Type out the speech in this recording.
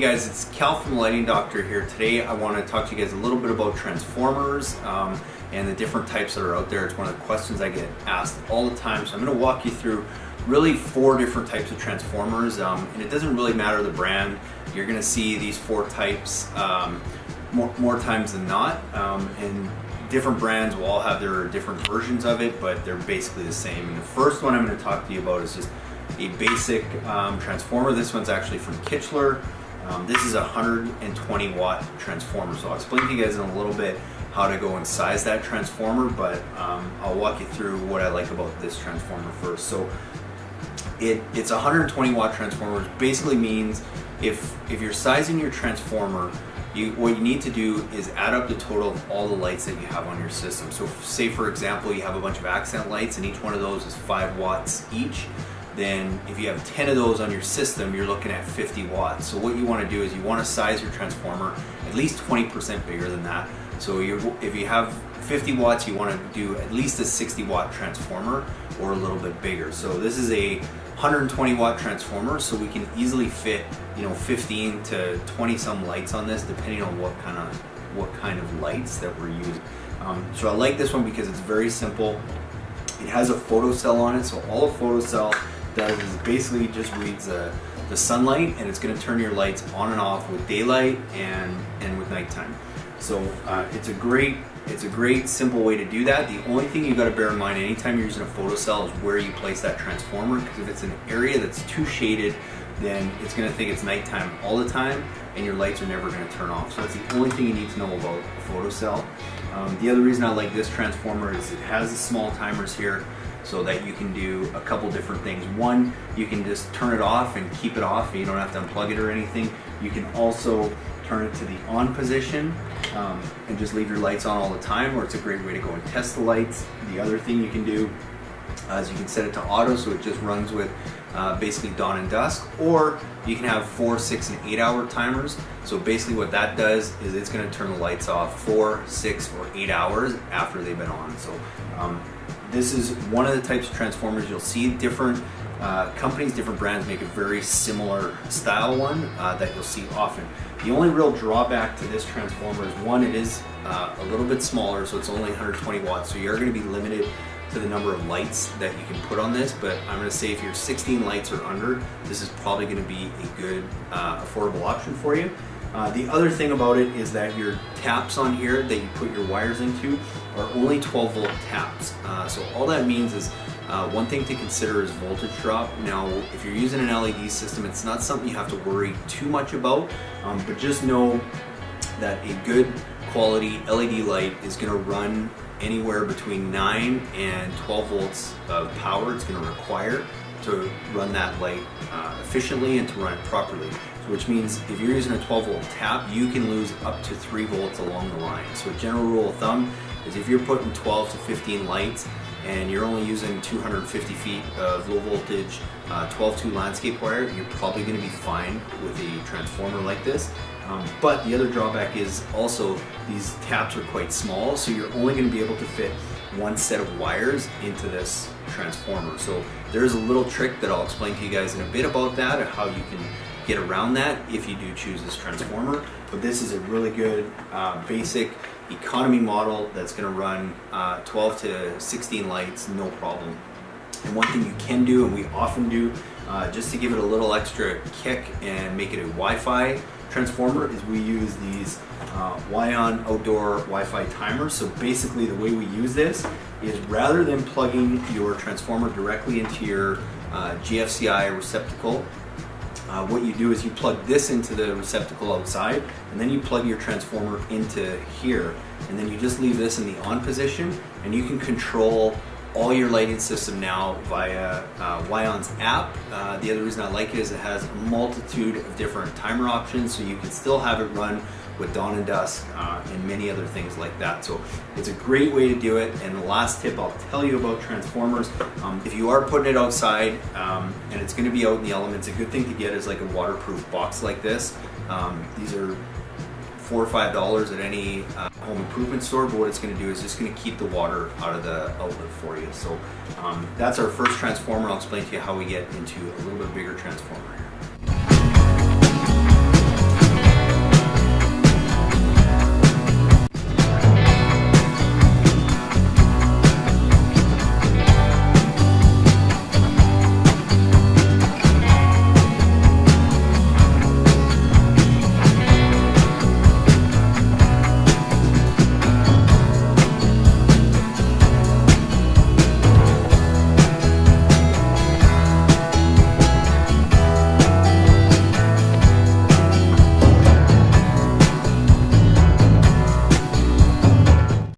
guys, it's Cal from the Lighting Doctor here. Today I want to talk to you guys a little bit about transformers and the different types that are out there. It's one of the questions I get asked all the time. So I'm going to walk you through really 4 different types of transformers, and it doesn't really matter the brand. You're going to see these 4 types more times than not, and different brands will all have their different versions of it, but they're basically the same. And the first one I'm going to talk to you about is just a basic transformer. This one's actually from Kichler. This is a 120 watt transformer. So I'll explain to you guys in a little bit how to go and size that transformer, but I'll walk you through what I like about this transformer first. So it's a 120 watt transformer, which basically means if you're sizing your transformer, what you need to do is add up the total of all the lights that you have on your system. So say for example you have a bunch of accent lights and each one of those is 5 watts each. Then if you have 10 of those on your system, you're looking at 50 watts. So what you want to do is you want to size your transformer at least 20% bigger than that. So if you have 50 watts, you want to do at least a 60 watt transformer or a little bit bigger. So this is a 120 watt transformer, so we can easily fit 15 to 20 some lights on this, depending on what kind of lights that we're using. So I like this one because it's very simple. It has a photocell on it, so all a photocell does is basically just reads the sunlight, and it's going to turn your lights on and off with daylight and with nighttime. So it's a great simple way to do that. The only thing you got to bear in mind anytime you're using a photocell is where you place that transformer, because if it's an area that's too shaded, then it's going to think it's nighttime all the time and your lights are never going to turn off. So that's the only thing you need to know about a photocell. The other reason I like this transformer is it has the small timers here so that you can do a couple different things. One, you can just turn it off and keep it off, and you don't have to unplug it or anything. You can also turn it to the on position and just leave your lights on all the time, or it's a great way to go and test the lights. The other thing you can do is you can set it to auto, so it just runs with basically dawn and dusk, or you can have 4, 6, and 8 hour timers. So basically what that does is it's going to turn the lights off 4, 6, or 8 hours after they've been on. So this is one of the types of transformers you'll see. Different companies, different brands make a very similar style one that you'll see often. The only real drawback to this transformer is, one, it is a little bit smaller, so it's only 120 watts, so you're going to be limited to the number of lights that you can put on this. But I'm going to say if you're 16 lights or under, this is probably going to be a good affordable option for you. The other thing about it is that your taps on here that you put your wires into are only 12 volt taps. So all that means is one thing to consider is voltage drop. Now, if you're using an LED system, it's not something you have to worry too much about, but just know that a good quality LED light is going to run anywhere between 9 and 12 volts of power. It's going to require to run that light efficiently and to run it properly. So which means if you're using a 12 volt tap, you can lose up to 3 volts along the line. So a general rule of thumb is if you're putting 12 to 15 lights and you're only using 250 feet of low voltage 12-2 landscape wire, you're probably going to be fine with a transformer like this. But the other drawback is also these taps are quite small, so you're only going to be able to fit one set of wires into this transformer. So there's a little trick that I'll explain to you guys in a bit about that, and how you can get around that if you do choose this transformer. But this is a really good basic economy model that's going to run 12 to 16 lights, no problem. And one thing you can do, and we often do, just to give it a little extra kick and make it a Wi-Fi transformer, is we use these Wion outdoor Wi-Fi timers. So basically the way we use this is, rather than plugging your transformer directly into your GFCI receptacle, what you do is you plug this into the receptacle outside, and then you plug your transformer into here, and then you just leave this in the on position, and you can control all your lighting system now via Wion's app. The other reason I like it is it has a multitude of different timer options, so you can still have it run with dawn and dusk and many other things like that. So it's a great way to do it. And the last tip I'll tell you about transformers, if you are putting it outside and it's going to be out in the elements, a good thing to get is like a waterproof box like this. These are $4 or $5 at any home improvement store, but what it's going to do is just going to keep the water out of the outlet for you. So that's our first transformer. I'll explain to you how we get into a little bit bigger transformer here.